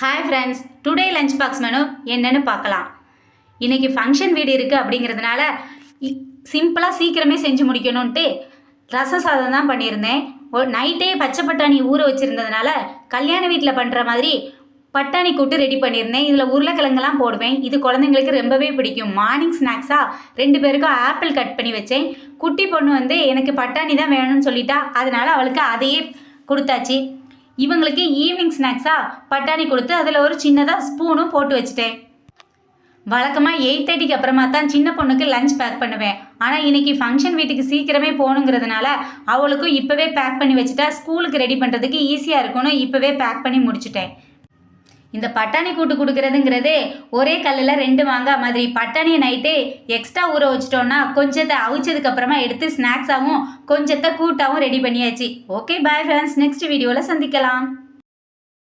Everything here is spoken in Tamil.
Hi friends, today lunch box menu என்னன்னு பார்க்கலாம். இன்றைக்கி ஃபங்க்ஷன் வீடு இருக்குது அப்படிங்கிறதுனால சிம்பிளாக சீக்கிரமே செஞ்சு முடிக்கணுன்ட்டு ரசம் சாதம் தான் பண்ணியிருந்தேன். நைட்டே பச்சை பட்டாணி ஊற வச்சுருந்ததுனால கல்யாண வீட்டில் பண்ணுற மாதிரி பட்டாணி கூட்டு ரெடி பண்ணியிருந்தேன். இதில் உருளைக்கிழங்கெல்லாம் போடுவேன். இது குழந்தைங்களுக்கு ரொம்பவே பிடிக்கும். மார்னிங் ஸ்நாக்ஸாக 2 பேருக்கும் ஆப்பிள் கட் பண்ணி வச்சேன். குட்டி பொண்ணு எனக்கு பட்டாணி தான் வேணும்னு சொல்லிட்டா, அதனால் அவளுக்கு அதையே கொடுத்தாச்சு. இவங்களுக்கு ஈவினிங் ஸ்நாக்ஸாக பட்டாணி கொடுத்து அதில் ஒரு சின்னதாக ஸ்பூனும் போட்டு வச்சுட்டேன். வழக்கமாக 8:30க்கு அப்புறமா தான் சின்ன பொண்ணுக்கு லஞ்ச் பேக் பண்ணுவேன். ஆனால் இன்றைக்கி ஃபங்க்ஷன் வீட்டுக்கு சீக்கிரமே போகணுங்கிறதுனால அவளுக்கும் இப்போவே பேக் பண்ணி வச்சுட்டா ஸ்கூலுக்கு ரெடி பண்ணுறதுக்கு ஈஸியாக இருக்கும்னு இப்போவே பேக் பண்ணி முடிச்சுட்டேன். இந்த பட்டாணி கூட்டு கொடுக்குறதுங்கிறதே ஒரே கல்லில் 2 மாங்காய் மாதிரி. பட்டாணியை நைட்டே எக்ஸ்ட்ரா ஊற வச்சிட்டோன்னா கொஞ்சத்தை அவிச்சதுக்கப்புறமா எடுத்து ஸ்நாக்ஸாகவும் கொஞ்சத்தை கூட்டாகவும் ரெடி பண்ணியாச்சு. ஓகே, பாய் ஃப்ரெண்ட்ஸ், நெக்ஸ்ட் வீடியோவில் சந்திக்கலாம்.